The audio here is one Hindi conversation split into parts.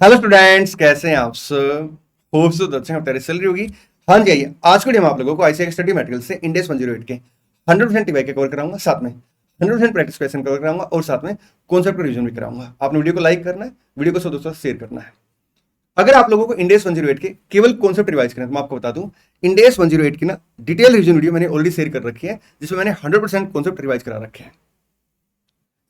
हेलो स्टूडेंट्स, कैसे हैं आप सब। होप सो अच्छे हैं, तैयारी चल रही होगी। हाँ जी, आइए आज को हम आप लोगों को आईसीआई स्टडी मटेरियल से इंडेक्स 108 के 100% टीवाई के कवर कराऊंगा, साथ में 100% प्रैक्टिस क्वेश्चन कवर कराऊंगा और साथ में कॉन्सेप्ट का रिवीजन भी कराऊंगा। आपने वीडियो को लाइक करना है, वीडियो को सब दोस्तों से शेयर करना है। अगर आप लोगों को इंडेक्स 108 के केवल कॉन्सेप्ट रिवाइज करना है तो मैं आपको बता दूं, इंडेक्स 108 की ना डिटेल रिवीजन वीडियो मैंने ऑलरेडी शेयर कर रखी है, जिसमें मैंने 100% कॉन्सेप्ट रिवाइज करा रखे हैं।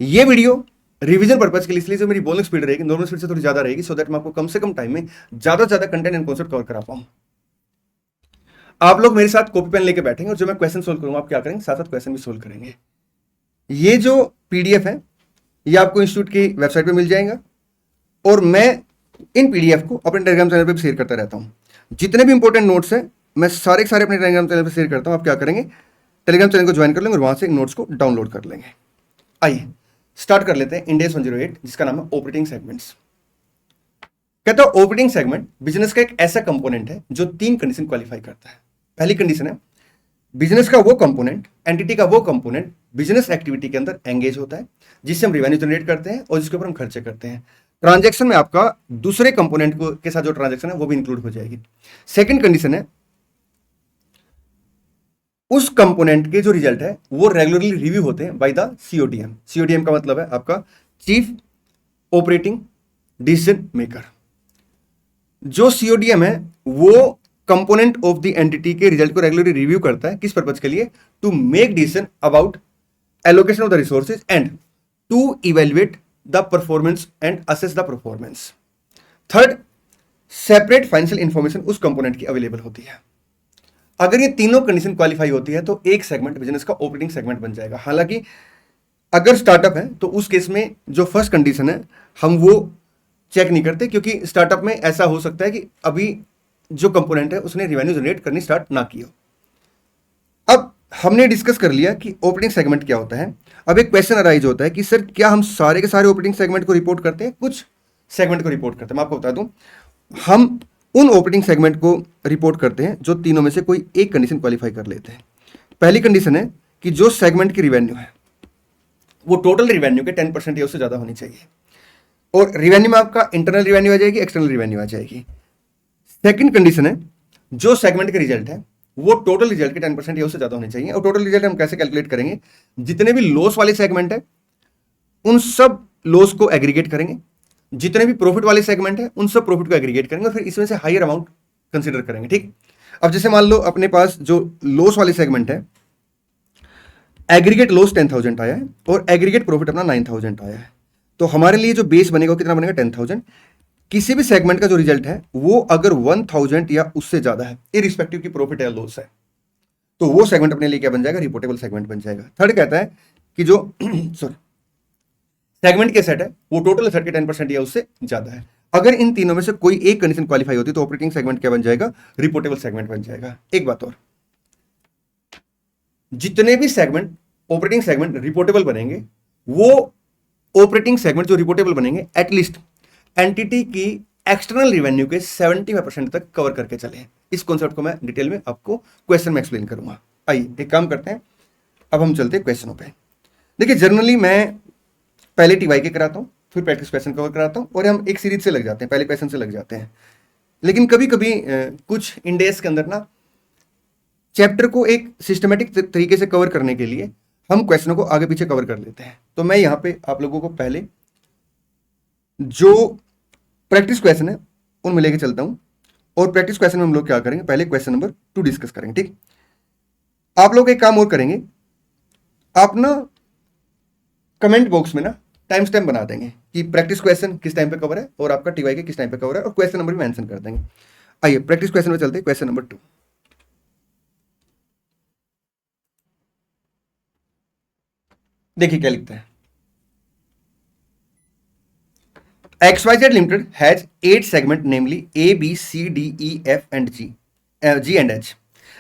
ये वीडियो रिवीजन पर्पज के लिए, इसलिए जो मेरी बोलिंग स्पीड रहेगी नॉर्मल स्पीड से थोड़ी ज्यादा रहेगी, सो दैट मैं आपको कम से कम टाइम में ज्यादा से ज्यादा कंटेंट एंड कॉन्सेप्ट कवर करा पाऊं। आप लोग मेरे साथ कॉपी पेन लेके बैठेंगे और जो मैं क्वेश्चन सोल्व करूंगा आप क्या करेंगे, साथ साथ क्वेश्चन भी सोल्व करेंगे। ये जो पीडीएफ है ये आपको इंस्टीट्यूट की वेबसाइट पे मिल जाएगा और मैं इन पीडीएफ को अपने टेलीग्राम चैनल पे भी शेयर करता रहता हूँ। जितने भी इंपॉर्टेंट नोट्स हैं मैं सारे के सारे अपने टेलीग्राम चैनल पे शेयर करता हूँ। आप क्या करेंगे, टेलीग्राम चैनल को ज्वाइन कर लेंगे और वहां से नोट्स को डाउनलोड कर लेंगे। आइए स्टार्ट कर लेते हैं इंडेक्स 108, जिसका नाम है ऑपरेटिंग सेगमेंट्स। कहता है ऑपरेटिंग सेगमेंट बिजनेस का एक ऐसा कंपोनेंट है जो 3 कंडीशन क्वालिफाई करता है। पहली कंडीशन है बिजनेस का वो कंपोनेंट, एंटिटी का वो कंपोनेंट बिजनेस एक्टिविटी के अंदर एंगेज होता है, जिससे हम रेवेन्यू जनरेट करते हैं और जिसके ऊपर हम खर्चे करते हैं। ट्रांजैक्शन में आपका दूसरे कंपोनेंट को के साथ जो ट्रांजैक्शन है वो भी इंक्लूड हो जाएगी। सेकंड कंडीशन है उस कंपोनेंट के जो रिजल्ट है वो रेगुलरली रिव्यू होते हैं बाय द सीओडीएम। सीओडीएम का मतलब है आपका चीफ ऑपरेटिंग डिसीजन मेकर। जो सीओडीएम है वो कंपोनेंट ऑफ द एंटिटी के रिजल्ट को रेगुलरली रिव्यू करता है। किस पर्पज के लिए? To make decision about allocation of the resources and to evaluate the performance and assess the performance. Third, separate financial information उस कंपोनेंट की अवेलेबल होती है। अगर ये तीनों कंडीशन क्वालिफाई होती है तो एक सेगमेंट बिजनेस का ऑपरेटिंग सेगमेंट बन जाएगा। हालांकि अगर स्टार्टअप है तो उस केस में जो फर्स्ट कंडीशन है हम वो चेक नहीं करते, क्योंकि स्टार्टअप में ऐसा हो सकता है कि अभी जो कंपोनेंट है उसने रेवेन्यू जनरेट करनी स्टार्ट ना की हो। अब हमने डिस्कस कर लिया कि ऑपरेटिंग सेगमेंट क्या होता है। अब एक क्वेश्चन अराइज होता है कि सर क्या हम सारे के सारे ऑपरेटिंग सेगमेंट को रिपोर्ट करते हैं, कुछ सेगमेंट को रिपोर्ट करते हैं। मैं आपको बता दूं, हम उन ऑपरेटिंग सेगमेंट को रिपोर्ट करते हैं जो तीनों में से कोई एक कंडीशन क्वालिफाई कर लेते हैं। पहली कंडीशन है कि जो सेगमेंट की रिवेन्यू है वो टोटल रिवेन्यू के 10% या उससे ज्यादा होनी चाहिए। और रिवेन्यू में आपका इंटरनल रिवेन्यू आ जाएगी, एक्सटर्नल रिवेन्यू आ जाएगी। सेकंड कंडीशन है जो सेगमेंट के रिजल्ट है वो टोटल रिजल्ट के 10% या उससे ज्यादा होने चाहिए। और टोटल रिजल्ट हम कैसे कैलकुलेट करेंगे? जितने भी लॉस वाले सेगमेंट है उन सब लॉस को एग्रीगेट करेंगे, जितने भी प्रॉफिट वाले सेगमेंट है उन सब प्रॉफिट को एग्रीगेट करेंगे और फिर इसमें से हायर अमाउंट कंसीडर करेंगे। ठीक, अब जैसे मान लो अपने पास जो लॉस वाले सेगमेंट है, एग्रीगेट लॉस 10,000 आया है और एग्रीगेट प्रॉफिट अपना 9,000 आया है, तो हमारे लिए जो बेस बनेगा कितना बनेगा? 10,000। किसी भी सेगमेंट का जो रिजल्ट है वो अगर 1,000 या उससे ज्यादा है, इरिस्पेक्टिव की प्रॉफिट या लॉस है, तो वो सेगमेंट अपने लिए क्या बन जाएगा? रिपोर्टेबल सेगमेंट बन जाएगा। थर्ड कहता है कि जो सॉरी सेगमेंट के सेट है वो टोटल सेट के 10% या उससे ज्यादा है। अगर इन तीनों में से कोई एक कंडीशन क्वालिफाई होती है तो ऑपरेटिंग सेगमेंट क्या बन जाएगा? रिपोर्टेबल सेगमेंट बन जाएगा। एक बात और, जितने भी सेगमेंट ऑपरेटिंग सेगमेंट रिपोर्टेबल बनेंगे वो ऑपरेटिंग सेगमेंट जो रिपोर्टेबल बनेंगे एटलीस्ट एंटिटी की एक्सटर्नल रिवेन्यू के 75% तक कवर करके चले। इस कॉन्सेप्ट को मैं डिटेल में आपको क्वेश्चन में एक्सप्लेन करूंगा। आइए एक काम करते हैं, अब हम चलते हैं क्वेश्चनों पे। देखिए जनरली मैं पहले टीवाई के कराता हूँ, फिर प्रैक्टिस क्वेश्चन कवर कराता हूँ और हम एक सीरीज से लग जाते हैं, पहले क्वेश्चन से लग जाते हैं। लेकिन कभी कभी कुछ इंडेक्स के अंदर ना चैप्टर को एक सिस्टमेटिक तरीके से कवर करने के लिए हम क्वेश्चनों को आगे पीछे कवर कर लेते हैं। तो मैं यहाँ पे आप लोगों को पहले जो प्रैक्टिस क्वेश्चन है उनमें लेके चलता हूँ और प्रैक्टिस क्वेश्चन में हम लोग क्या करेंगे, पहले क्वेश्चन नंबर 2 डिस्कस करेंगे। ठीक, आप लोग एक काम और करेंगे, आप ना कमेंट बॉक्स में ना टाइम स्टैम्प बना देंगे कि प्रैक्टिस क्वेश्चन किस टाइम पे कवर है और आपका टीवाई के किस टाइम पे कवर है, और क्वेश्चन नंबर भी मेंशन कर देंगे। आइए प्रैक्टिस क्वेश्चन में चलते हैं। क्वेश्चन नंबर 2, देखिए क्या लिखता है। XYZ Limited has 8 segments, namely A, B, C, D, E, F, and G and H.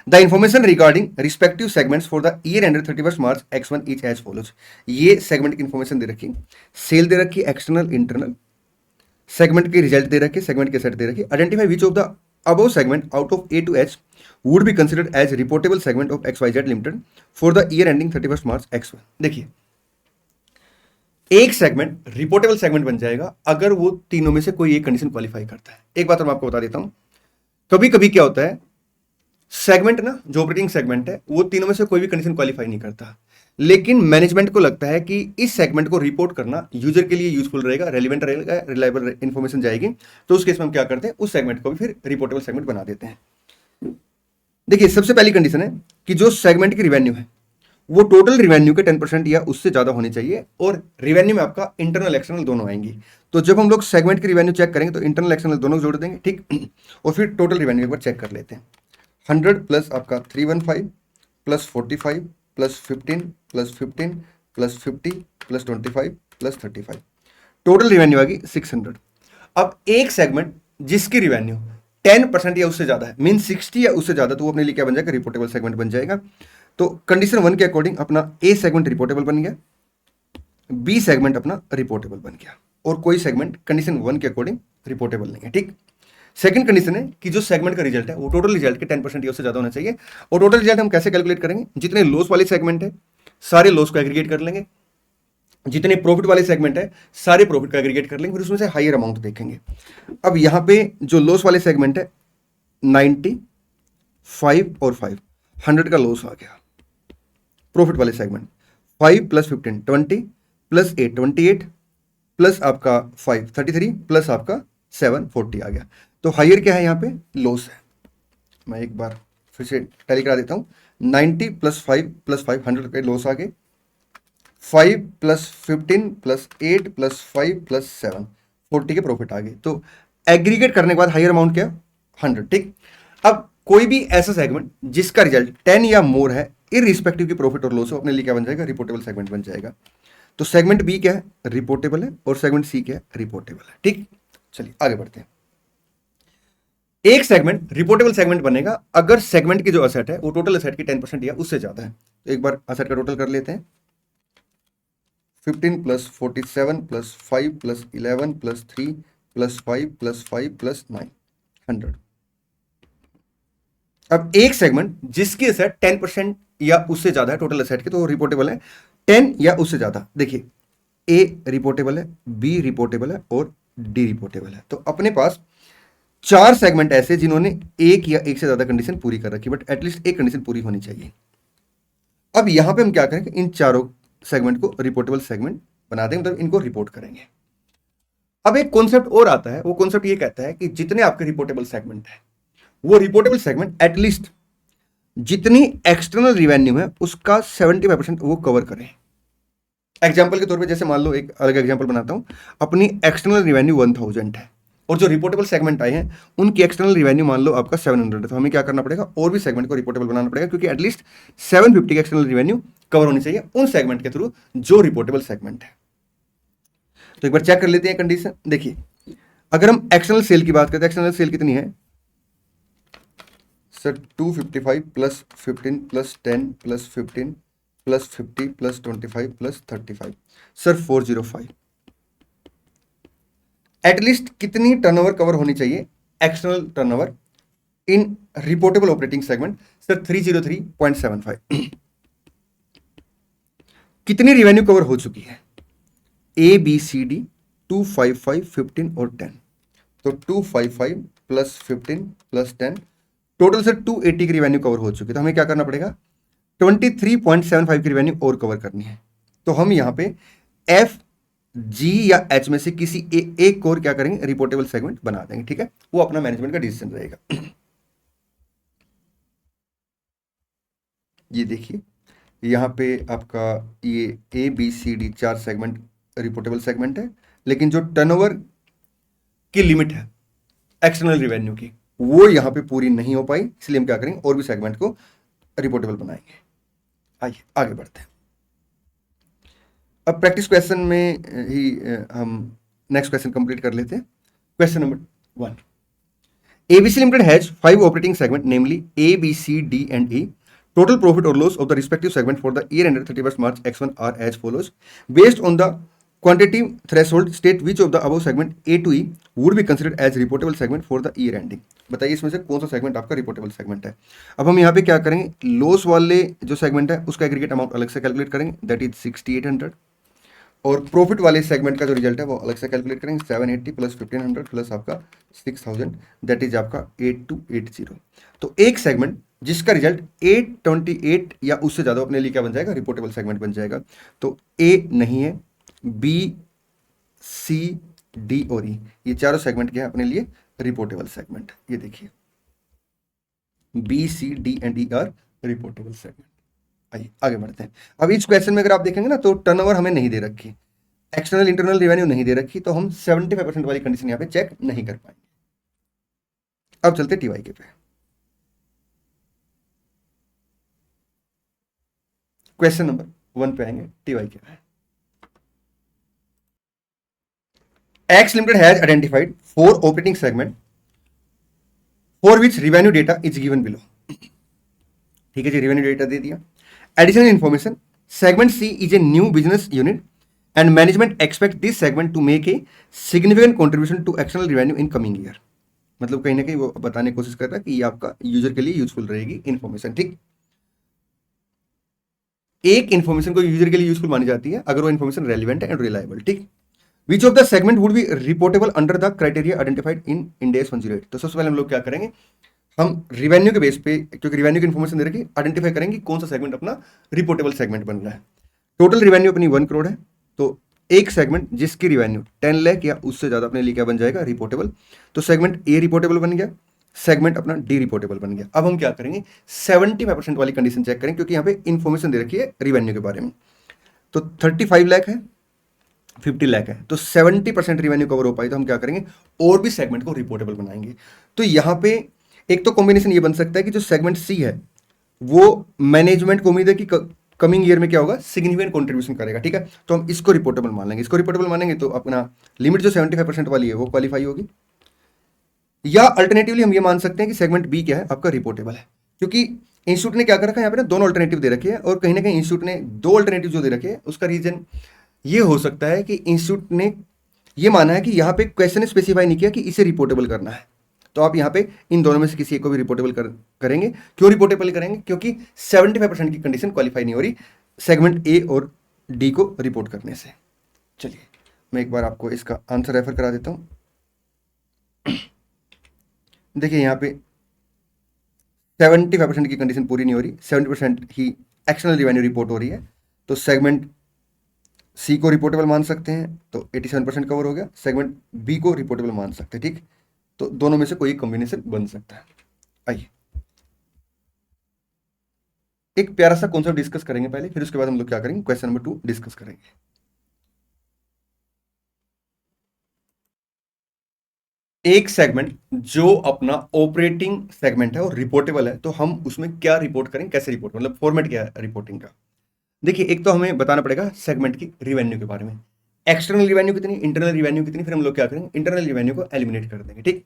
The information regarding respective segments for the year ended 31st March X1 each as follows. ये सेगमेंट की इंफॉर्मेशन दे रखी, सेल दे रखी, एक्सटर्नल इंटरनल, सेगमेंट के रिजल्ट दे रखे, सेगमेंट के सेट दे रखे। Identify which of the above segment out of A to H would be considered as reportable segment of XYZ Limited for the year ending 31st March X1. देखिए एक सेगमेंट रिपोर्टेबल सेगमेंट बन जाएगा अगर वो तीनों में से कोई एक कंडीशन क्वालिफाई करता है। एक बात मैं आपको बता देता हूं, कभी कभी क्या होता है, सेगमेंट ना, जो ऑपरेटिंग सेगमेंट है वो तीनों में से कोई भी कंडीशन क्वालिफाई नहीं करता, लेकिन मैनेजमेंट को लगता है कि इस सेगमेंट को रिपोर्ट करना यूजर के लिए यूजफुल रहेगा, रेलिवेंट रहेगा, रिलायबल इंफॉर्मेशन जाएगी, तो उस केस में हम क्या करते हैं, उस सेगमेंट को भी फिर रिपोर्टेबल सेगमेंट बना देते हैं। देखिए, सबसे पहली कंडीशन है कि जो सेगमेंट की रिवेन्यू है वो टोटल रिवेन्यू के 10% या उससे ज्यादा होनी चाहिए, और रिवेन्यू में आपका इंटरनल एक्सटर्नल दोनों आएंगी। तो जब हम लोग सेगमेंट की रिवेन्यू चेक करेंगे तो इंटरनल एक्सटर्नल दोनों जोड़ देंगे, ठीक, और फिर टोटल रिवेन्यू एक बार चेक कर लेते हैं। 100 प्लस आपका 315 plus 45 plus 15 plus 15 plus 50 plus 25 plus 35, total revenue आ गई 600। अब एक सेगमेंट जिसकी रिवेन्यू 10% या उससे ज्यादा है, मीन 60 या उससे ज्यादा, तो वो अपने लिए क्या बन जाएगा, रिपोर्टेबल सेगमेंट बन जाएगा। तो कंडीशन 1 के अकॉर्डिंग अपना ए सेगमेंट रिपोर्टेबल बन गया, बी सेगमेंट अपना रिपोर्टेबल बन गया, और कोई सेगमेंट कंडीशन 1 के अकॉर्डिंग रिपोर्टेबल नहीं है, ठीक। सेकंड कंडीशन है कि जो सेगमेंट का रिजल्ट है वो टोटल रिजल्ट के 10% या उससे ज्यादा होना चाहिए। और टोटल रिजल्ट हम कैसे कैलकुलेट करेंगे, जितने लॉस वाले सेगमेंट है सारे लॉस को एग्रीगेट कर लेंगे, जितने प्रॉफिट वाले सेगमेंट है सारे प्रॉफिट का एग्रीगेट कर लेंगे, फिर उसमें से हायर अमाउंट देखेंगे। अब यहां पे जो लॉस वाले सेगमेंट है 90, 5 और 5, 100 का लॉस आ गया। प्रॉफिट वाले सेगमेंट 5 प्लस 15 20 प्लस 8 28 प्लस आपका 5 33 प्लस आपका 7 40 आ गया। तो हायर क्या है, यहाँ पे लॉस है। मैं एक बार फिर से टैली करा देता हूँ, 90 प्लस 5 प्लस 5 100 के लॉस आ गए, 5 प्लस 15 प्लस 8 प्लस 5 प्लस 7 40 के प्रॉफिट आ गए। तो एग्रीगेट करने के बाद हायर अमाउंट क्या, 100, ठीक। अब कोई भी ऐसा सेगमेंट जिसका रिजल्ट 10 या मोर है, इररिस्पेक्टिव की प्रॉफिट और लॉस हो, अपने लिए क्या बन जाएगा, रिपोर्टेबल सेगमेंट बन जाएगा। तो सेगमेंट बी क्या है, रिपोर्टेबल है, और सेगमेंट सी क्या है, रिपोर्टेबल है, ठीक। चलिए आगे बढ़ते हैं। एक सेगमेंट रिपोर्टेबल सेगमेंट बनेगा अगर सेगमेंट की जो असेट है वो टोटल असेट की 10% या उससे ज्यादा है। तो एक बार असेट का टोटल कर लेते हैं, 15 plus 47 plus 5 plus 11 plus 3 plus 5 plus 5 plus 9, 100। अब एक सेगमेंट जिसकी असेट 10% या उससे ज्यादा है टोटल असेट के, तो रिपोर्टेबल है 10 या उससे ज्यादा। देखिए, ए रिपोर्टेबल है, बी रिपोर्टेबल है, और डी रिपोर्टेबल है। तो अपने पास 4 सेगमेंट ऐसे जिन्होंने एक या एक से ज्यादा कंडीशन पूरी कर रखी, बट एटलीस्ट एक कंडीशन पूरी होनी चाहिए। अब यहां पे हम क्या करेंगे, इन चारों सेगमेंट को रिपोर्टेबल सेगमेंट बना देंगे, मतलब इनको रिपोर्ट करेंगे। अब एक कॉन्सेप्ट और आता है, वो कॉन्सेप्ट ये कहता है कि जितने आपके रिपोर्टेबल सेगमेंट है वो रिपोर्टेबल सेगमेंट एटलीस्ट जितनी एक्सटर्नल रिवेन्यू है उसका 75% वो कवर करें। एग्जाम्पल के तौर पे जैसे मान लो, एक अलग एग्जाम्पल बनाता हूं, अपनी एक्सटर्नल रिवेन्यू 1000 है और जो रिपोर्टेबल सेगमेंट आए हैं उनकी एक्सटर्नल रिवेन्यू मान लो आपका 700 है, तो हमें क्या करना पड़ेगा, और भी सेगमेंट को रिपोर्टेबल बनाना पड़ेगा, क्योंकि एटलीस्ट 750 की एक्सटर्नल रिवेन्यू कवर होनी चाहिए उन सेगमेंट के थ्रू जो रिपोर्टेबल सेगमेंट है। तो एक बार चेक कर लेते हैं कंडीशन। देखिए, अगर हम एक्सटर्नल सेल की बात करते हैं, एक्सटर्नल सेल कितनी है sir, 255 plus 15 plus 10 plus 15 plus 50 plus 25 plus 35, sir 405। At least कितनी टर्नओवर कवर होनी चाहिए, external turnover in reportable operating segment, sir 303.75। कितनी रिवेन्यू कवर हो चुकी है, ए बी सी डी 255 15 और 10, तो 255 प्लस 15 प्लस 10, टोटल सर 280 की रिवेन्यू कवर हो चुकी है। तो हमें क्या करना पड़ेगा, 23.75 की रिवेन्यू और कवर करनी है। तो हम यहां पे एफ जी या एच में से किसी एक को क्या करेंगे, रिपोर्टेबल सेगमेंट बना देंगे, ठीक है। वो अपना मैनेजमेंट का डिसीजन रहेगा। ये देखिए, यहां पे आपका ये A B C D 4 segment reportable segment है, लेकिन जो टर्नओवर की लिमिट है एक्सटर्नल रिवेन्यू की वो यहां पे पूरी नहीं हो पाई, इसलिए हम क्या करेंगे, और भी सेगमेंट को रिपोर्टेबल बनाएंगे। आइए आगे बढ़ते हैं। अब प्रैक्टिस क्वेश्चन में ही हम नेक्स्ट क्वेश्चन कंप्लीट कर लेते हैं। Question number 1, ABC Limited has 5 operating segment, namely A, B, C, D, and E. Total profit or loss of the respective segment for the year ended 31st March X1 are as follows. Based on the quantitative threshold, state which of the above segment A to E would be considered as reportable segment for the year ending. बताइए इसमें से कौन सा सेगमेंट आपका रिपोर्टेबल सेगमेंट है। अब हम यहाँ पे क्या करेंगे, लॉस वाले जो सेगमेंट है उसका एग्रीगेट अमाउंट अलग से कैलकुलेट करेंगे, दैट इज 6800 और प्रॉफिट वाले सेगमेंट का जो रिजल्ट है वो अलग से कैलकुलेट करेंगे। 780 प्लस 1500 प्लस आपका 6000, दैट इज आपका 8280। तो एक सेगमेंट जिसका रिजल्ट 828 या उससे ज़्यादा अपने लिए क्या बन जाएगा, रिपोर्टेबल सेगमेंट बन जाएगा। तो ए नहीं है, बी, सी, डी और ई, ये चारों सेगमेंट क्या है अपने लिए रिपोर्टेबल सेगमेंट। ये देखिए B, C, D and E are reportable segment. आइए आगे बढ़ते हैं। अब इस क्वेश्चन में अगर आप देखेंगे ना तो टर्नओवर हमें नहीं दे रखी, एक्सटर्नल इंटरनल रेवेन्यू नहीं दे रखी, तो हम 75% वाली कंडीशन यहाँ पे चेक नहीं कर पाएंगे। अब चलते टीवाई के पे। क्वेश्चन नंबर 1 पे आएंगे। टीवाई क्या है? X Limited has identified 4 operating segment for which revenue data is given below. ठीक है जी, रेवेन्यू डेटा दे दिया। Additional information, segment C is a new business unit and management expect this segment to make a significant contribution to external revenue in coming year. मतलब कहीं ना कहीं वो बताने की कोशिश कर रहा है कि ये आपका यूजर के लिए यूजफुल रहेगी इन्फॉर्मेशन। ठीक, एक इन्फॉर्मेशन को यूजर के लिए यूजफुल मानी जाती है अगर वो इन्फॉर्मेशन रेलिवेंट एंड रिलायबल। ठीक, which of the segment would be reportable under the criteria identified in Ind AS 108। तो सबसे पहले हम लोग क्या करेंगे, हम रिवेन्यू के बेस पे, क्योंकि रिवेन्यू की इन्फॉर्मेशन दे रखी, आइडेंटिफाई करेंगे कौन सा सेगमेंट अपना रिपोर्टेबल सेगमेंट बन रहा है। टोटल रिवेन्यू अपनी 1 करोड़ है, तो एक सेगमेंट जिसकी रिवेन्यू 10 लाख या उससे ज्यादा अपने लिए क्या बन जाएगा, रिपोर्टेबल। तो सेगमेंट ए रिपोर्टेबल बन गया, सेगमेंट अपना डी रिपोर्टेबल बन गया। अब हम क्या करेंगे, 75% वाली कंडीशन चेक करेंगे, क्योंकि यहाँ पे इन्फॉर्मेशन दे रखी है रिवेन्यू के बारे में। तो 35 लाख है, 50 लाख है, तो 70% रिवेन्यू कवर हो पाई तो हम क्या करेंगे, और भी सेगमेंट को रिपोर्टेबल बनाएंगे। तो यहाँ पे एक तो कॉम्बिनेशन ये बन सकता है कि जो सेगमेंट सी है वो मैनेजमेंट को उम्मीद है कि कमिंग ईयर में क्या होगा, सिग्निफिकेंट कंट्रीब्यूशन करेगा। ठीक है, तो हम इसको रिपोर्टेबल मान लेंगे। इसको रिपोर्टेबल मानेंगे तो अपना लिमिट जो 75% वाली है वो क्वालिफाई होगी। या अल्टरनेटिवली हम ये मान सकते हैं कि सेगमेंट बी क्या है, आपका रिपोर्टेबल है, क्योंकि इंस्टीट्यूट ने क्या कर रखा है यहाँ पे ना, दोनों अल्टरनेटिव दे रखे हैं, और कहीं ना कहीं इंस्टीट्यूट ने 2 अल्टरनेटिव जो दे रखे हैं उसका रीजन ये हो सकता है कि इंस्टीट्यूट ने ये माना है कि यहाँ पे क्वेश्चन स्पेसिफाई नहीं किया कि इसे रिपोर्टेबल करना है, तो आप यहाँ पे इन दोनों में से किसी एक को भी रिपोर्टेबल करेंगे। क्यों रिपोर्टेबल करेंगे, क्योंकि 75% की कंडीशन क्वालिफाई नहीं हो रही सेगमेंट ए और डी को रिपोर्ट करने से। चलिए मैं एक बार आपको इसका आंसर रेफर करा देता हूँ। देखिए यहाँ पे 75% की कंडीशन पूरी नहीं हो रही, 70% ही एक्सटर्नल रिवेन्यू रिपोर्ट हो रही है, तो सेगमेंट सी को रिपोर्टेबल मान सकते हैं, तो 87% कवर हो गया। सेगमेंट बी को रिपोर्टेबल मान सकते हैं। ठीक, तो दोनों में से कोई एक कॉम्बिनेशन बन सकता है। आइए एक प्यारा सा कॉन्सेप्ट डिस्कस करेंगे पहले, फिर उसके बाद हम लोग क्या करेंगे, क्वेश्चन नंबर 2 डिस्कस करेंगे। एक सेगमेंट जो अपना ऑपरेटिंग सेगमेंट है और रिपोर्टेबल है, तो हम उसमें क्या रिपोर्ट करें, कैसे रिपोर्ट, मतलब फॉर्मेट क्या है रिपोर्टिंग का। देखिए एक तो हमें बताना पड़ेगा सेगमेंट की रिवेन्यू के बारे में, एक्सटर्नल रिवेन्यू कितनी, इंटरनल रिवेन्यू कितनी, फिर हम लोग क्या करेंगे, इंटरनल रिवेन्यू को एलिमिनेट कर देंगे। ठीक,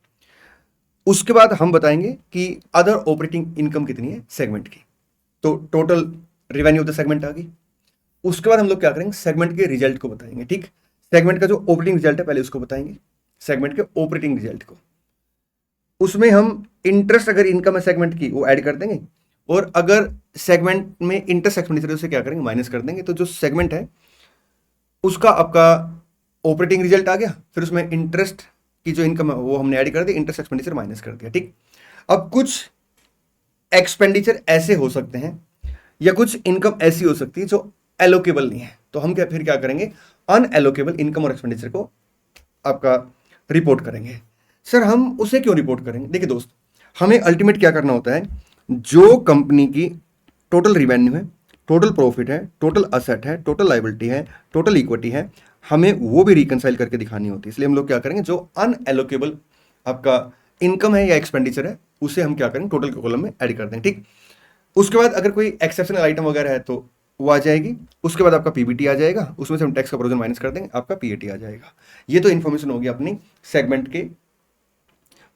उसके बाद हम बताएंगे कि अदर ऑपरेटिंग इनकम कितनी है सेगमेंट की, तो total revenue of the segment आ गई। उसके बाद हम लोग क्या करेंगे, सेगमेंट के रिजल्ट को बताएंगे। ठीक, सेगमेंट का जो ऑपरेटिंग रिजल्ट है पहले उसको बताएंगे, सेगमेंट के ऑपरेटिंग रिजल्ट को। उसमें हम इंटरेस्ट अगर इनकम है सेगमेंट की वो ऐड कर देंगे, और अगर सेगमेंट में इंटरेस्ट एक्सपेंडिचर उसे क्या करेंगे, माइनस कर देंगे। तो जो सेगमेंट है उसका आपका ऑपरेटिंग रिजल्ट आ गया, फिर उसमें इंटरेस्ट की जो इनकम है वो हमने ऐड कर दी, इंटरेस्ट एक्सपेंडिचर माइनस कर दिया। ठीक, अब कुछ एक्सपेंडिचर ऐसे हो सकते हैं या कुछ इनकम ऐसी हो सकती है जो एलोकेबल नहीं है, तो हम फिर क्या करेंगे, अनएलोकेबल इनकम और एक्सपेंडिचर को आपका रिपोर्ट करेंगे। सर हम उसे क्यों रिपोर्ट करेंगे, देखिए दोस्त, हमें अल्टीमेट क्या करना होता है, जो कंपनी की टोटल रिवेन्यू है, टोटल प्रॉफिट है, टोटल असेट है, टोटल लाइबिलिटी है, टोटल इक्विटी है, हमें वो भी रिकंसाइल करके दिखानी होती है। इसलिए हम लोग क्या करेंगे, जो अनएलोकेबल आपका इनकम है या एक्सपेंडिचर है उसे हम क्या करेंगे, टोटल के कॉलम में ऐड कर देंगे। ठीक, उसके बाद अगर कोई एक्सेप्शनल आइटम वगैरह है तो वो आ जाएगी। उसके बाद आपका पीबीटी आ जाएगा, उसमें से हम टैक्स का प्रोविजन माइनस कर देंगे, आपका पीएटी आ जाएगा। ये तो इन्फॉर्मेशन होगी अपनी सेगमेंट के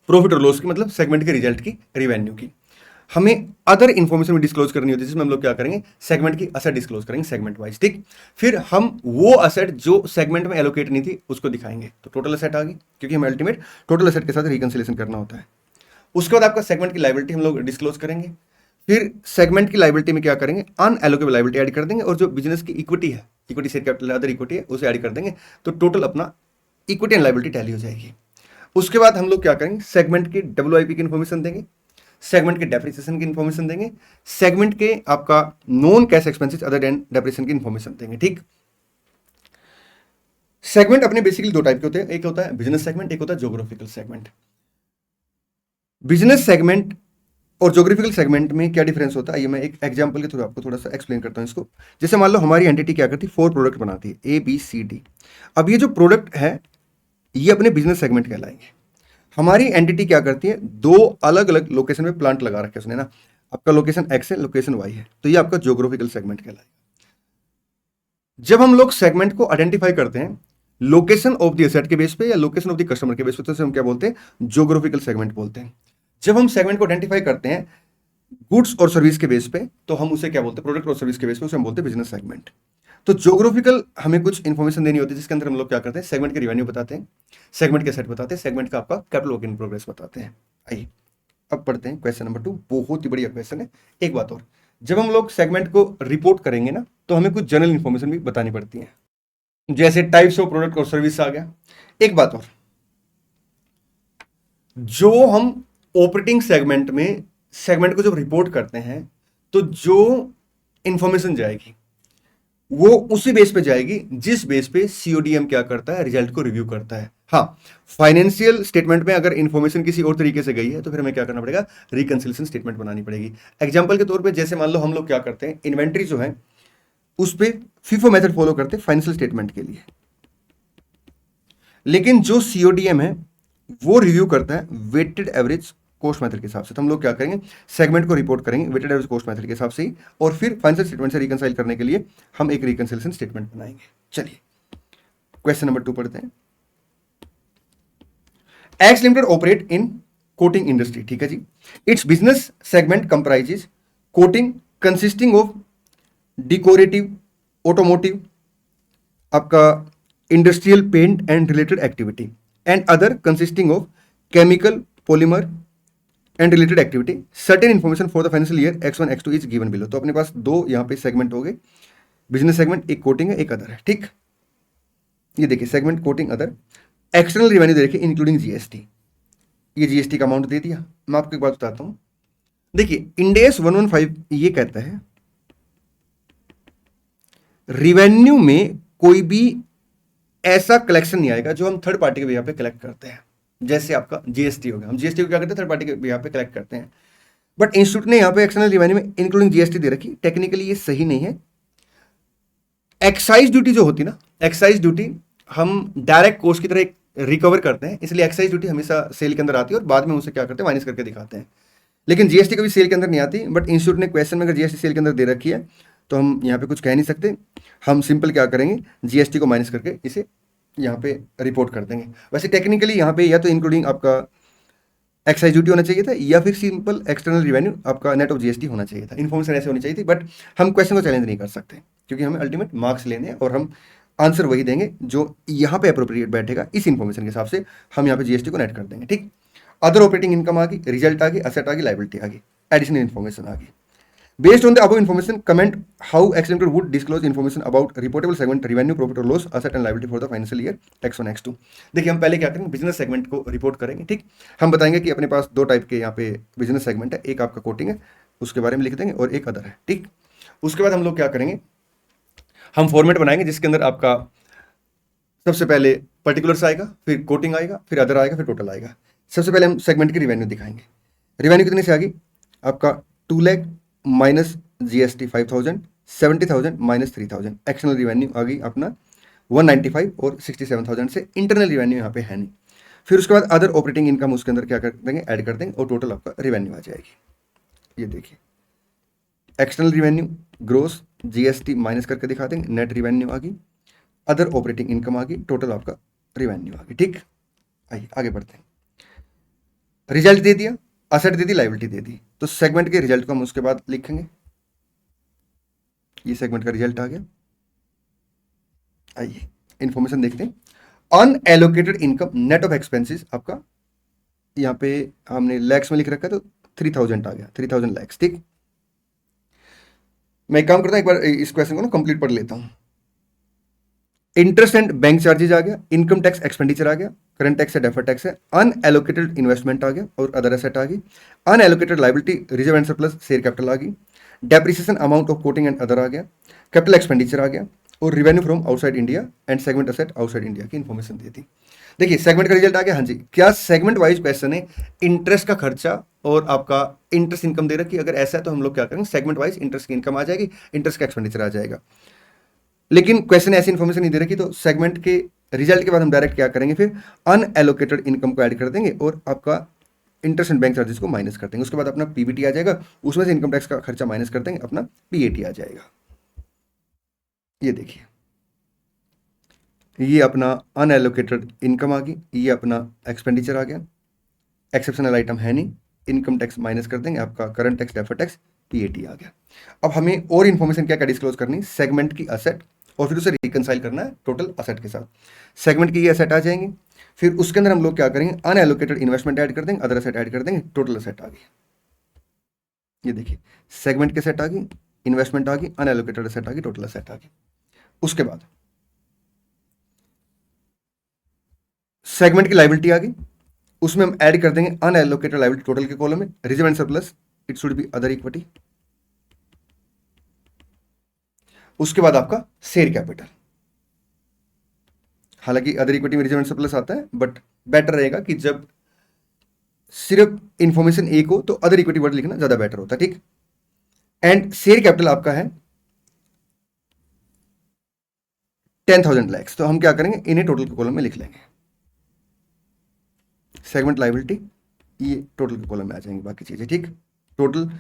प्रॉफिट और लॉस की, मतलब सेगमेंट के रिजल्ट की, रेवेन्यू की। हमें अदर इन्फॉर्मेशन भी डिस्क्लोज करनी होती है, जिसमें हम लोग क्या करेंगे, सेगमेंट की असेट डिस्क्लोज करेंगे सेगमेंट वाइज। ठीक, फिर हम वो असेट जो सेगमेंट में एलोकेट नहीं थी उसको दिखाएंगे, तो टोटल असेट आ गई, क्योंकि हमें अल्टीमेट टोटल असेट के साथ रिकंसिलेशन करना होता है। उसके बाद आपका सेगमेंट की लायबिलिटी हम लोग डिस्क्लोज करेंगे। फिर सेगमेंट की लाइबिलिटी में क्या करेंगे, अनएलोकेबल लाइबिलिटी ऐड कर देंगे, और जो बिजनेस की इक्विटी है, equity share capital other equity है, उसे ऐड कर देंगे, तो टोटल अपना इक्विटी एंड लाइबिलिटी टैली हो जाएगी। उसके बाद हम लोग क्या करेंगे, सेगमेंट की WIP की इन्फॉर्मेशन देंगे, सेगमेंट के डेप्रिसिएशन की इन्फॉर्मेशन देंगे, सेगमेंट के आपका non cash expenses other than depreciation की इन्फॉर्मेशन देंगे। ठीक, सेगमेंट अपने बेसिकली दो टाइप के होते हैं, एक होता है बिजनेस सेगमेंट, एक होता है ज्योग्राफिकल सेगमेंट। बिजनेस सेगमेंट और ज्योग्राफिकल सेगमेंट में क्या डिफरेंस होता है, ये मैं एक एग्जांपल के थ्रू आपको थोड़ा सा एक्सप्लेन करता हूँ इसको। जैसे मान लो हमारी एंटिटी क्या करती है, 4 प्रोडक्ट बनाती है ABCD। अब ये जो प्रोडक्ट है ये अपने बिजनेस सेगमेंट कहलाएंगे। हमारी एंटिटी क्या करती है, 2 अलग अलग लोकेशन में प्लांट लगा रखे उसने ना, आपका लोकेशन X है, लोकेशन Y है, तो ये आपका ज्योग्राफिकल सेगमेंट कहलाएगा। जब हम लोग सेगमेंट को आइडेंटिफाई करते हैं लोकेशन ऑफ द एसेट के बेस पे या लोकेशन ऑफ द कस्टमर के बेस पे, तो हम क्या बोलते हैं, ज्योग्राफिकल सेगमेंट बोलते हैं। जब हम सेगमेंट को आइडेंटिफाई करते हैं गुड्स और सर्विस के बेस पे, तो हम उसे क्या बोलते हैं, प्रोडक्ट और सर्विस के बेस पे, उसे हम बोलते हैं बिजनेस सेगमेंट। तो ज्योग्राफिकल हमें कुछ इन्फॉर्मेशन देनी होती है, जिसके अंदर हम लोग क्या करते हैं, सेगमेंट के रिवेन्यू बताते हैं, सेगमेंट के सेट बताते हैं, सेगमेंट का आपका कैपिटल वर्क इन प्रोग्रेस बताते हैं। आइए अब पढ़ते हैं क्वेश्चन नंबर 2, बहुत ही बढ़िया क्वेश्चन है। एक बात और, जब हम लोग सेगमेंट को रिपोर्ट करेंगे ना, तो हमें कुछ जनरल इन्फॉर्मेशन भी बतानी पड़ती है, जैसे टाइप्स ऑफ प्रोडक्ट और सर्विस आ गया। एक बात और, जो हम ऑपरेटिंग सेगमेंट में सेगमेंट को जब रिपोर्ट करते हैं, तो जो इंफॉर्मेशन जाएगी वो उसी बेस पे जाएगी जिस बेस पे CODM क्या करता है, रिजल्ट को रिव्यू करता है। हाँ, फाइनेंशियल स्टेटमेंट में अगर इन्फॉर्मेशन किसी और तरीके से गई है, तो फिर हमें क्या करना पड़ेगा, रिकंसिलिएशन स्टेटमेंट बनानी पड़ेगी। एग्जांपल के तौर पे जैसे मान लो हम लोग क्या करते हैं, इन्वेंट्री जो है उस पर FIFO मेथड फॉलो करते हैं फाइनेंशियल स्टेटमेंट के लिए, लेकिन जो CODM है वो रिव्यू करता है वेटेड एवरेज कॉस्ट मेथड के हिसाब से। तो हम लोग क्या करेंगे, सेगमेंट को रिपोर्ट करेंगे वेटेड एवरेज कॉस्ट मेथड के हिसाब से ही, और फिर फाइनेंशियल स्टेटमेंट से रिकंसाइल करने के लिए हम एक रिकंसिलिएशन स्टेटमेंट बनाएंगे। चलिए क्वेश्चन नंबर 2 पढ़ते हैं। X limited operate in coating industry, ठीक है जी। Its business segment comprises coating consisting of decorative, automotive, आपका industrial paint and related activity, and other consisting of chemical, polymer and related activity. Certain information for the financial year X1 X2 is given below. तो अपने पास 2 यहाँ पे सेगमेंट हो गए, बिजनेस सेगमेंट, एक कोटिंग है एक अदर है। ठीक, ये देखिए segment coating other. External revenue देखिए इंक्लूडिंग GST, ये GST का अमाउंट दे दिया। मैं आपको एक बात बताता हूँ, देखिए इंड AS 115 ये कहता है रिवेन्यू में कोई भी ऐसा कलेक्शन नहीं आएगा जो हम थर्ड पार्टी के बिहाफ पे कलेक्ट करते हैं। जैसे आपका GST हो गया, हम GST को क्या करते हैं, थर्ड पार्टी के बिहाफ पे कलेक्ट करते हैं, बट इंस्टीट्यूट ने यहाँ पे एक्सटर्नल रिवेन्यू में इंक्लूडिंग GST दे रखी। टेक्निकली ये सही नहीं है। एक्साइज ड्यूटी जो होती है ना, एक्साइज ड्यूटी हम डायरेक्ट कॉस्ट की तरह रिकवर करते हैं, इसलिए एक्साइज ड्यूटी हमेशा सेल के अंदर आती है और बाद में उसे क्या करते हैं, माइनस करके दिखाते हैं। लेकिन GST कभी सेल के अंदर नहीं आती, बट इंस्टीट्यूट ने क्वेश्चन में अगर GST सेल के अंदर दे रखी है तो हम यहाँ पे कुछ कह नहीं सकते। हम सिंपल क्या करेंगे, GST को माइनस करके इसे यहाँ पे रिपोर्ट कर देंगे। वैसे टेक्निकली यहाँ पे या तो इंक्लूडिंग आपका एक्साइज ड्यूटी होना चाहिए था, या फिर सिंपल एक्सटर्नल रिवेन्यू आपका नेट ऑफ GST होना चाहिए था। इन्फॉर्मेशन ऐसे होनी चाहिए थी, बट हम क्वेश्चन को चैलेंज नहीं कर सकते, क्योंकि हमें अल्टीमेट मार्क्स लेने हैं और हम आंसर वही देंगे जो यहाँ पे अप्रोप्रिएट बैठेगा। इस इन्फॉर्मेशन के हिसाब से हम यहाँ पे GST को नेट कर देंगे। ठीक, अदर ऑपरेटिंग इनकम आ गई, रिजल्ट आ गई, असेट आ गई, लाइबिलिटी आ गई, एडिशनल इन्फॉर्मेशन आ गई। Based on the above information, comment how X Limited would disclose information about reportable segment revenue, profit or loss, asset and liability for the financial year X1 X2। देखिए हम पहले क्या करेंगे, बिजनेस सेगमेंट को रिपोर्ट करेंगे। ठीक, हम बताएंगे कि अपने पास 2 टाइप के यहाँ पे बिजनेस सेगमेंट है, एक आपका कोटिंग है उसके बारे में लिख देंगे और एक अदर है। ठीक, उसके बाद हम लोग क्या करेंगे, हम फॉर्मेट बनाएंगे जिसके अंदर आपका सबसे पहले पर्टिकुलर्स आएगा, फिर कोटिंग आएगा, फिर अदर आएगा, फिर टोटल आएगा। सबसे पहले हम सेगमेंट की रिवेन्यू दिखाएंगे। रिवेन्यू कितने से आ गई, आपका 2 lakh minus GST 5000, 70,000 minus 3000। External revenue आ गई अपना 195 और 67,000 से। इंटरनल रिवेन्यू यहाँ पे है नहीं। फिर उसके बाद अदर ऑपरेटिंग इनकम उसके अंदर क्या कर देंगे, ऐड कर देंगे और टोटल आपका रिवेन्यू आ जाएगी। ये देखिए external revenue gross GST minus करके दिखा देंगे, नेट रिवेन्यू आ गई, अदर ऑपरेटिंग इनकम आ गई, टोटल आपका रिवेन्यू आ गई। ठीक, आइए आगे बढ़ते हैं। रिजल्ट दे दिया, असेट दे दी, लाइबिलिटी दे दी, तो सेगमेंट के रिजल्ट को हम उसके बाद लिखेंगे। ये सेगमेंट का रिजल्ट आ गया। आइए इंफॉर्मेशन देखते हैं। Unallocated income net of expenses आपका यहाँ पे हमने लैक्स में लिख रखा है, तो 3000 आ गया, 3000 लैक्स। ठीक, मैं एक काम करता हूँ, एक बार इस क्वेश्चन को ना कंप्लीट पढ़ लेता हूँ। इंटरेस्ट एंड बैंक चार्जेज आ गया, इनकम टैक्स एक्सपेंडिचर आ गया, करंट टैक्स है, डेफर्ड टैक्स है, अनएलोकेटेड इन्वेस्टमेंट आ गया और अदर एसेट आ गई, unallocated liability reserve and surplus share capital आ गई, depreciation amount of coating and other आ गया, कैपिटल एक्सपेंडिचर आ गया और revenue from outside India and segment asset outside India की इन्फॉर्मेशन दी थी। देखिए सेगमेंट का रिजल्ट आ गया। हाँ जी, क्या सेगमेंट वाइज क्वेश्चन है, इंटरेस्ट का खर्चा और आपका इंटरेस्ट इनकम दे रखी, अगर ऐसा है तो हम लोग क्या करेंगे, सेगमेंट वाइज इंटरेस्ट की इनकम आ जाएगी, इंटरेस्ट का एक्सपेंडिचर आ जाएगा। लेकिन क्वेश्चन ऐसी इन्फॉर्मेशन नहीं दे रखी, तो सेगमेंट के रिजल्ट के बाद हम डायरेक्ट क्या करेंगे, फिर अनएलोकेटेड इनकम को ऐड कर देंगे और आपका इंटरेस्ट एंड बैंक चार्जेस को माइनस कर देंगे। उसके बाद अपना पीबीटी आ जाएगा, उसमें से इनकम टैक्स का खर्चा माइनस कर देंगे, अपना पीएटी आ जाएगा। ये देखिए, ये अपना अनएलोकेटेड इनकम आ गई, ये अपना एक्सपेंडिचर आ गया, एक्सेप्शनल आइटम है नहीं, इनकम टैक्स माइनस कर देंगे, आपका current tax, deferred tax, PAT आ गया। अब हमें और इन्फॉर्मेशन क्या क्या डिस्क्लोज करनी, सेगमेंट की असेट और फिर उसे रिकनसाइल करना है टोटल असेट के साथ। सेगमेंट की ये असेट आ जाएंगी, फिर उसके अंदर हम लोग क्या करेंगे, अनएलोकेटेड इन्वेस्टमेंट ऐड कर देंगे, अदर असेट ऐड कर देंगे, टोटल असेट आ गई। ये देखिए, सेगमेंट की असेट आ गई, इन्वेस्टमेंट आ गई, अनएलोकेटेड असेट आ गई, टोटल असेट आ गई। उसके बाद सेगमेंट की लाइबिलिटी आ गई, उसमें हम ऐड कर देंगे अनएलोकेटेड लाइबिलिटी टोटल के कॉलम में, reserve and surplus it should be other equity. उसके बाद आपका शेयर कैपिटल, हालांकि अदर इक्विटी में रिजर्व एंड सरप्लस आता है, बट बेटर रहेगा कि जब सिर्फ इंफॉर्मेशन एक हो तो अदर इक्विटी वर्ड लिखना ज्यादा बेटर होता है, ठीक। एंड शेयर कैपिटल आपका है 10,000 लैक्स, तो हम क्या करेंगे, इन्हें टोटल के कॉलम में लिख लेंगे। सेगमेंट लाइबिलिटी ये टोटल के कॉलम में आ जाएंगे, बाकी चीजें ठीक। टोटल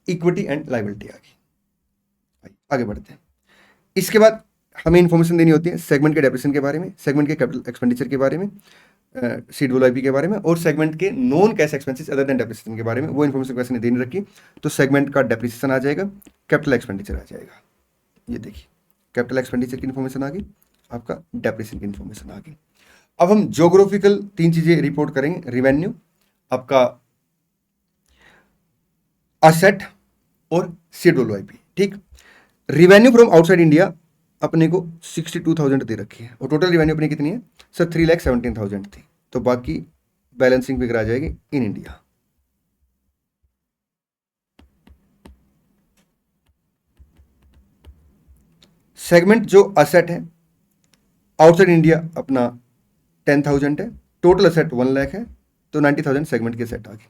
इक्विटी एंड लाइबिलिटी आ गई। आगे बढ़ते हैं। इसके बाद हमें इंफॉर्मेशन देनी होती है सेगमेंट के डेप्रिसिएशन के बारे में, सेगमेंट के कैपिटल एक्सपेंडिचर के बारे में, सीड आईपी के बारे में, और सेगमेंट के non cash expenses other than depreciation के बारे में। वो इन्फॉर्मेशन क्वेश्चन ने देनी रखी, तो सेगमेंट का डेप्रिसिएशन आ जाएगा, कैपिटल एक्सपेंडिचर आ जाएगा। ये देखिए, कैपिटल एक्सपेंडिचर की इन्फॉर्मेशन आ गई, आपका डेप्रिसिएशन की इन्फॉर्मेशन आ गई। अब हम ज्योग्राफिकल 3 चीजें रिपोर्ट करेंगे, रिवेन्यू, आपका असेट और सीड आईपी, ठीक। रिवेन्यू फ्रॉम आउटसाइड इंडिया अपने को 62,000 दे रखी है, और टोटल रिवेन्यू अपनी कितनी है सर, 3,17,000 थी, तो बाकी बैलेंसिंग फिगर आ जाएगी इन इंडिया। सेगमेंट जो असेट है आउटसाइड इंडिया अपना 10,000 है, टोटल असेट 1 लाख है, तो 90,000 सेगमेंट की असेट आ गई।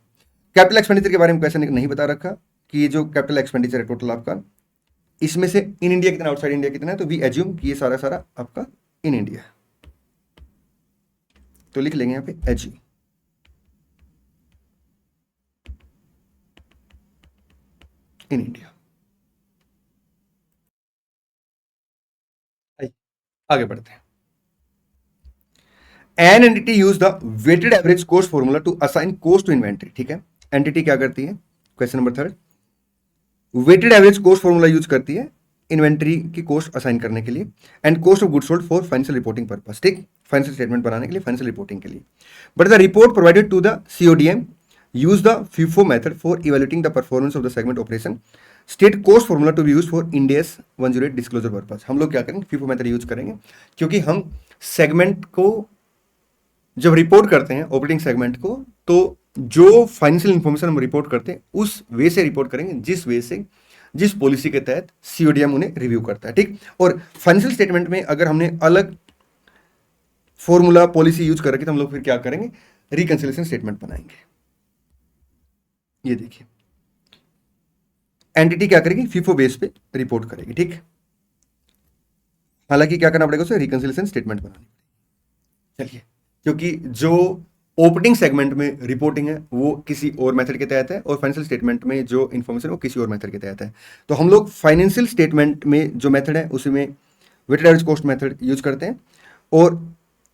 कैपिटल एक्सपेंडिचर के बारे में क्वेश्चन नहीं बता रखा कि ये जो कैपिटल एक्सपेंडिचर है टोटल आपका, इसमें से इन इंडिया कितना, आउटसाइड इंडिया कितना है, तो वी एज्यूम कि ये सारा सारा आपका इन इंडिया है, तो लिख लेंगे यहां पे एज्यूम। In India. आगे बढ़ते हैं। An entity use the weighted average cost formula to assign cost to inventory, ठीक है। एंटिटी क्या करती है, question number 3, weighted average cost formula use करती है इन्वेंट्री की कॉस्ट असाइन करने के लिए, and cost of goods sold for financial reporting purpose, ठीक, फाइनेंशियल स्टेटमेंट बनाने के लिए, फाइनेंशियल रिपोर्टिंग के लिए। But the report provided to the CODM use the FIFO method for evaluating the performance of the segment operation, state cost formula to be use for Ind AS 108 disclosure purpose. हम लोग क्या करेंगे, फीफो मेथड यूज करेंगे, क्योंकि हम सेगमेंट को जब रिपोर्ट करते हैं ऑपरेटिंग सेगमेंट को, तो जो फाइनेंशियल इंफॉर्मेशन हम रिपोर्ट करते हैं उस वे से रिपोर्ट करेंगे, जिस वे से, जिस पॉलिसी के तहत सीओडीएम उन्हें रिव्यू करता है, ठीक। और फाइनेंशियल स्टेटमेंट में अगर हमने अलग फॉर्मूला पॉलिसी यूज कर रखी, तो हम लोग फिर क्या करेंगे, रिकंसिलिएशन स्टेटमेंट बनाएंगे। ये देखिए, एंटिटी क्या करेगी, फीफो बेस पे रिपोर्ट करेगी, ठीक। हालांकि क्या करना पड़ेगा उसे, रिकंसिलिएशन स्टेटमेंट बनानी पड़ेगी। चलिए, क्योंकि जो ओपनिंग सेगमेंट में रिपोर्टिंग है वो किसी और मेथड के तहत है, और फाइनेंशियल स्टेटमेंट में जो इन्फॉर्मेशन है वो किसी और मेथड के तहत है, तो हम लोग फाइनेंशियल स्टेटमेंट में जो मेथड है उसमें weighted average cost method use करते हैं, और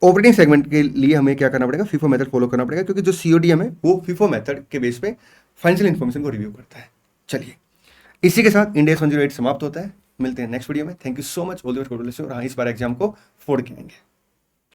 ऑपरेटिंग सेगमेंट के लिए हमें क्या करना पड़ेगा, फीफो मेथड फॉलो करना पड़ेगा, क्योंकि जो सीओडीएम है वो फीफो मेथड के बेस पे फाइनेंशियल इन्फॉर्मेशन को रिव्यू करता है। चलिए, इसी के साथ इंड AS 108 समाप्त होता है। मिलते हैं नेक्स्ट वीडियो में। Thank you so much, all the best, और हाँ, इस बार एग्जाम को फोड़ के आएंगे।